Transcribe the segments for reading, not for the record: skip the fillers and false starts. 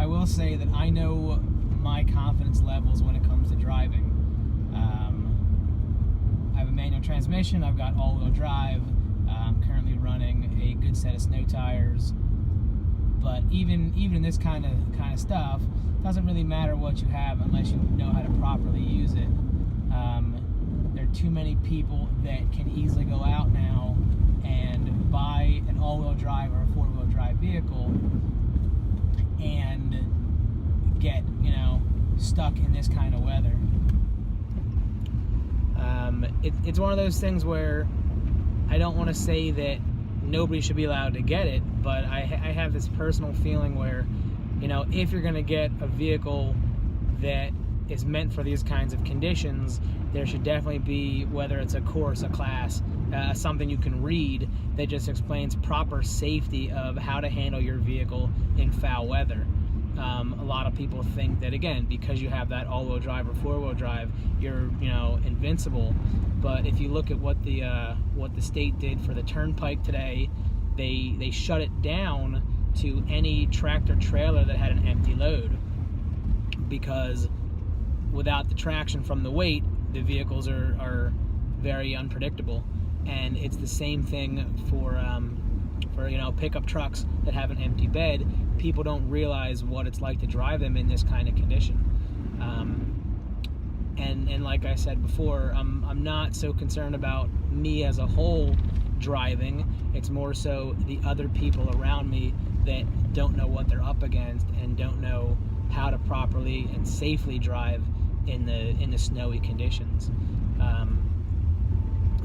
will say that I know my confidence levels when it comes to driving. I have a manual transmission. I've got all-wheel drive. I'm currently running a good set of snow tires. But even in this kind of stuff, it doesn't really matter what you have unless you know how to properly use it. There are too many people that can easily go out now and buy an all-wheel drive or a four-wheel drive vehicle and get, stuck in this kind of weather. It's one of those things where I don't want to say that nobody should be allowed to get it, but I have this personal feeling where, if you're going to get a vehicle that is meant for these kinds of conditions, there should definitely be, whether it's a course, a class, something you can read that just explains proper safety of how to handle your vehicle in foul weather. A lot of people think that, again, because you have that all-wheel drive or four-wheel drive, you're invincible. But if you look at what the state did for the turnpike today, they shut it down to any tractor trailer that had an empty load, because without the traction from the weight, the vehicles are very unpredictable. And it's the same thing for pickup trucks that have an empty bed. People don't realize what it's like to drive them in this kind of condition. And like I said before, I'm not so concerned about me as a whole driving. It's more so the other people around me that don't know what they're up against and don't know how to properly and safely drive in the snowy conditions.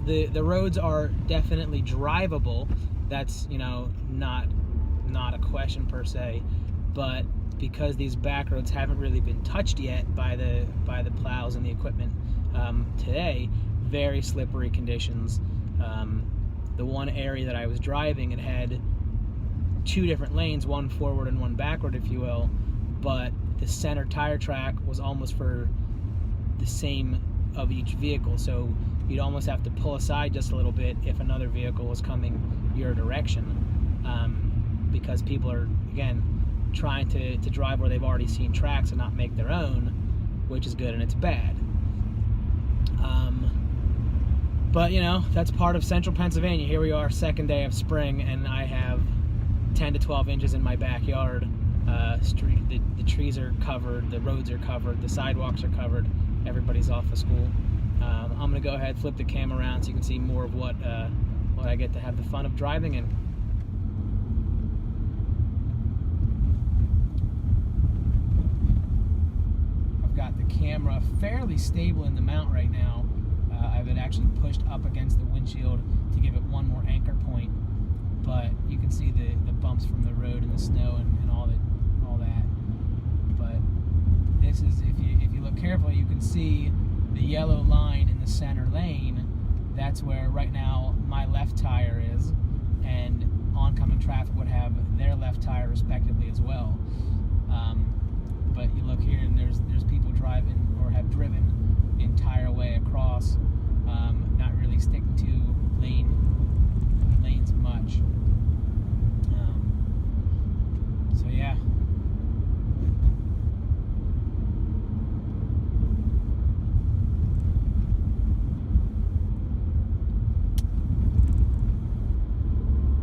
The roads are definitely drivable. That's not a question per se, but because these back roads haven't really been touched yet by the plows and the equipment today, very slippery conditions. The one area that I was driving, it had two different lanes, one forward and one backward, if you will, but the center tire track was almost for the same of each vehicle, so you'd almost have to pull aside just a little bit if another vehicle was coming your direction, because people are, again, trying to drive where they've already seen tracks and not make their own, which is good and it's bad. But that's part of central Pennsylvania. Here we are, second day of spring, and I have 10 to 12 inches in my backyard. The trees are covered, the roads are covered, the sidewalks are covered, everybody's off of school. I'm gonna go ahead, flip the camera around so you can see more of what I get to have the fun of driving in. I've got the camera fairly stable in the mount right now. I've it actually pushed up against the windshield to give it one more anchor point, but you can see the bumps from the road and the snow and all that. But this is, if you look carefully, you can see the yellow line in the center lane. That's where right now my left tire is, and oncoming traffic would have their left tire respectively as well. But you look here, and there's people driving or have driven the entire way across, not really sticking to lanes much. So yeah.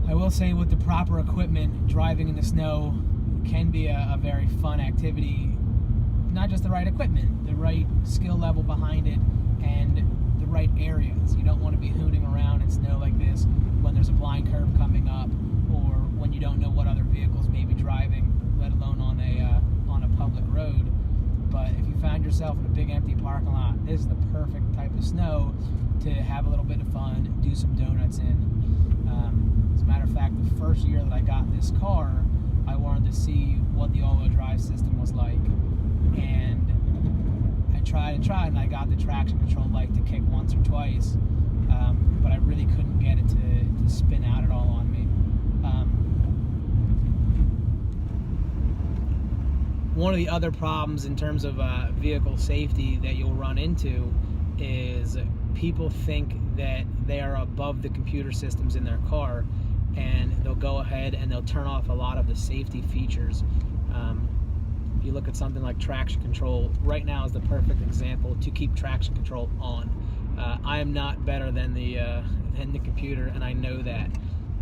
I will say, with the proper equipment, driving in the snow can be a very fun activity. Not just the right equipment, the right skill level behind it, and the right areas. You don't want to be hooning around in snow like this when there's a blind curve coming up, or when you don't know what other vehicles may be driving, let alone on a public road. But if you find yourself in a big empty parking lot, this is the perfect type of snow to have a little bit of fun, do some donuts in. As a matter of fact, the first year that I got this car, I wanted to see what the all-wheel drive system was like, and I tried, and I got the traction control light to kick once or twice, but I really couldn't get it to spin out at all on me. One of the other problems in terms of vehicle safety that you'll run into is people think that they are above the computer systems in their car, and they'll go ahead and they'll turn off a lot of the safety features. you look at something like traction control. Right now is the perfect example to keep traction control on. I am not better than the computer, and I know that.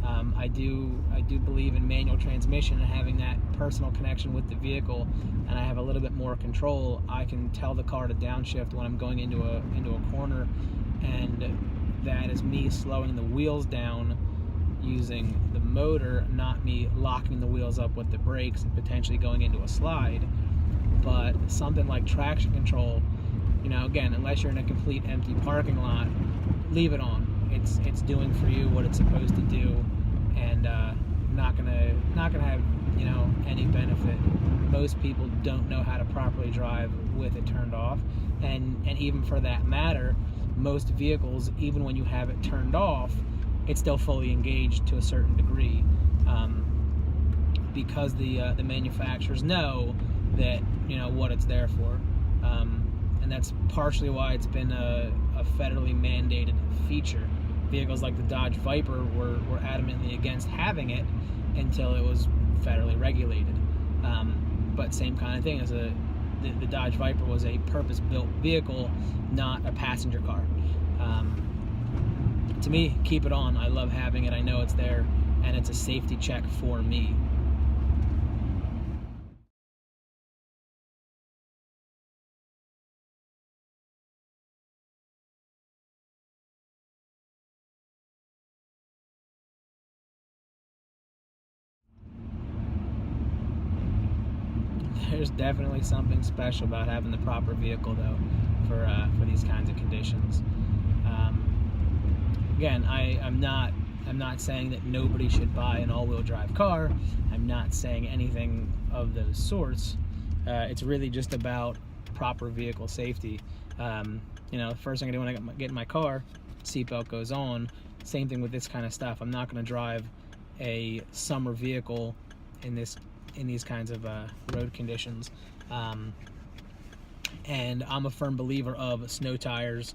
I do believe in manual transmission and having that personal connection with the vehicle, and I have a little bit more control. I can tell the car to downshift when I'm going into a corner, and that is me slowing the wheels down using the motor, not me locking the wheels up with the brakes and potentially going into a slide. But something like traction control, you know, again, unless you're in a complete empty parking lot, leave it on. It's doing for you what it's supposed to do, and not gonna have, you know, any benefit. Most people don't know how to properly drive with it turned off, and even for that matter, most vehicles, even when you have it turned off, it's still fully engaged to a certain degree, because the manufacturers know that, you know, what it's there for, and that's partially why it's been a federally mandated feature. Vehicles like the Dodge Viper were adamantly against having it until it was federally regulated. But same kind of thing, as the Dodge Viper was a purpose-built vehicle, not a passenger car. To me, keep it on. I love having it. I know it's there, and it's a safety check for me. There's definitely something special about having the proper vehicle, though, for these kinds of conditions. Again, I'm not saying that nobody should buy an all-wheel drive car. I'm not saying anything of those sorts. It's really just about proper vehicle safety. You know, the first thing I do when I get in my car, seatbelt goes on. Same thing with this kind of stuff. I'm not going to drive a summer vehicle in these kinds of road conditions. And I'm a firm believer of snow tires.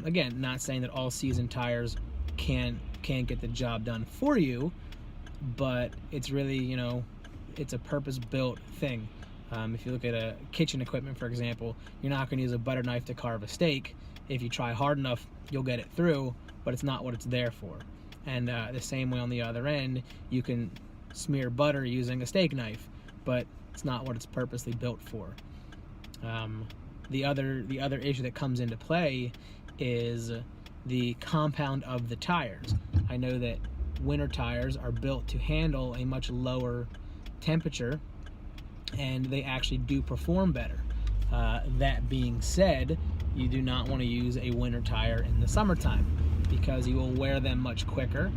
Again, not saying that all season tires can't get the job done for you, but it's really, you know, it's a purpose-built thing. If you look at a kitchen equipment, for example, you're not going to use a butter knife to carve a steak. If you try hard enough, you'll get it through, but it's not what it's there for. And the same way on the other end, you can smear butter using a steak knife, but it's not what it's purposely built for. The other issue that comes into play is the compound of the tires. I know that winter tires are built to handle a much lower temperature, and they actually do perform better. That being said, you do not want to use a winter tire in the summertime, because you will wear them much quicker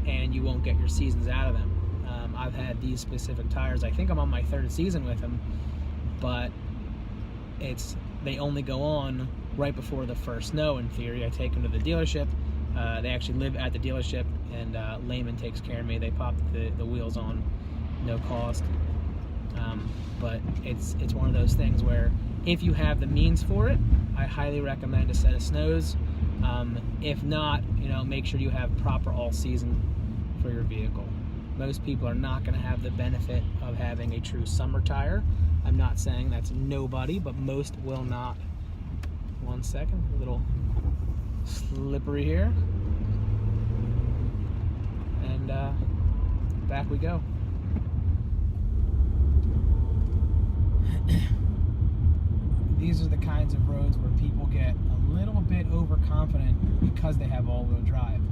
and you won't get your seasons out of them. I've had these specific tires, I think I'm on my 3rd season with them, but they only go on right before the first snow. In theory, I take them to the dealership. They actually live at the dealership, and Layman takes care of me. They pop the wheels on, no cost. But it's one of those things where if you have the means for it, I highly recommend a set of snows. If not, you know, make sure you have proper all season for your vehicle. Most people are not going to have the benefit of having a true summer tire. I'm not saying that's nobody, but most will not. One second, a little slippery here. And back we go. These are the kinds of roads where people get a little bit overconfident because they have all-wheel drive.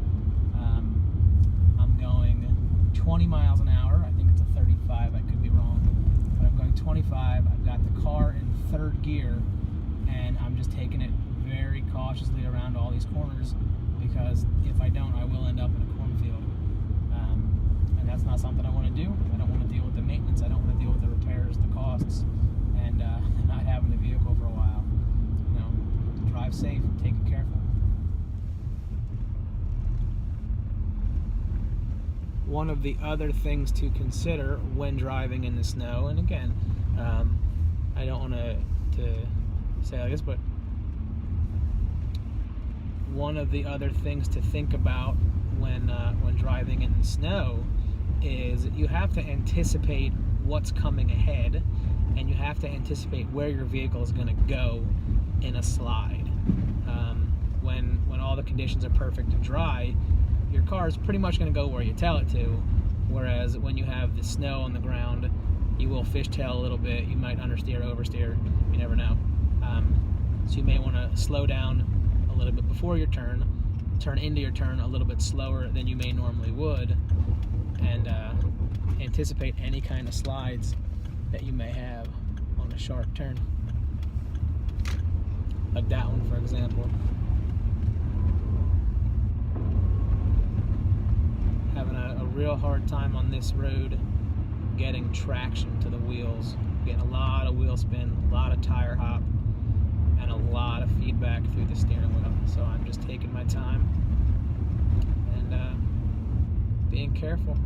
I'm going 20 miles an hour. I think it's a 35, I could be wrong. But I'm going 25. I've got the car in 3rd gear, and I'm just taking it very cautiously around all these corners, because if I don't, I will end up in a cornfield. And that's not something I want to do. I don't want to deal with the maintenance. I don't want to deal with the repairs, the costs, and not having the vehicle for a while. You know, drive safe, take it careful. One of the other things to consider when driving in the snow, and again, I don't want to say like this, but one of the other things to think about when driving in the snow is you have to anticipate what's coming ahead, and you have to anticipate where your vehicle is going to go in a slide. When all the conditions are perfect and dry, your car is pretty much going to go where you tell it to, whereas when you have the snow on the ground, you will fishtail a little bit, you might understeer, oversteer, you never know. So you may want to slow down a little bit before your turn into your turn a little bit slower than you may normally would, and anticipate any kind of slides that you may have on a sharp turn. Like that one, for example. Having a real hard time on this road getting traction to the wheels. Getting a lot of wheel spin, a lot of tire hop, and a lot of feedback through the steering wheel. So I'm just taking my time and being careful.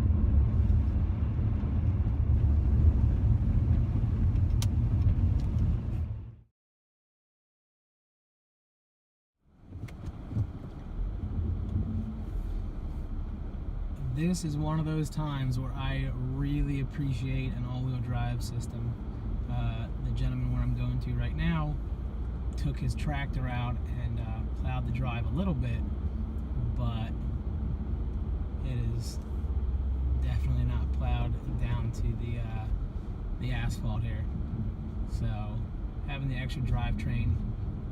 This is one of those times where I really appreciate an all-wheel drive system. The gentleman where I'm going to right now took his tractor out and plowed the drive a little bit, but it is definitely not plowed down to the asphalt here. So having the extra drivetrain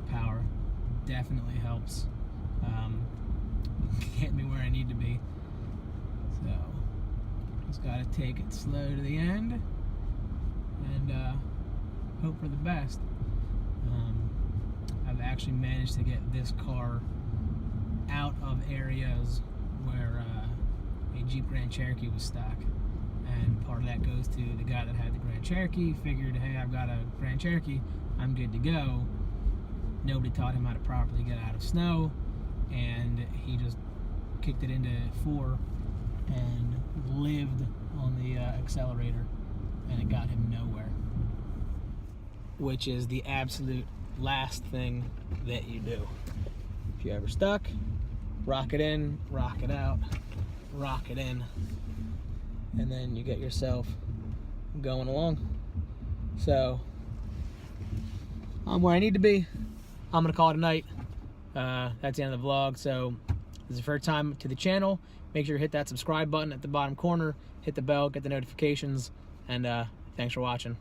power definitely helps get me where I need to be. So just gotta take it slow to the end and hope for the best. I've actually managed to get this car out of areas where a Jeep Grand Cherokee was stuck, and part of that goes to the guy that had the Grand Cherokee. Figured, hey, I've got a Grand Cherokee, I'm good to go. Nobody taught him how to properly get out of snow, and he just kicked it into 4 and lived on the accelerator, and it got him nowhere. Which is the absolute last thing that you do. If you're ever stuck, rock it in, rock it out, rock it in, and then you get yourself going along. So I'm where I need to be. I'm gonna call it a night. That's the end of the vlog. So this is the first time to the channel. Make sure you hit that subscribe button at the bottom corner, hit the bell, get the notifications, and thanks for watching.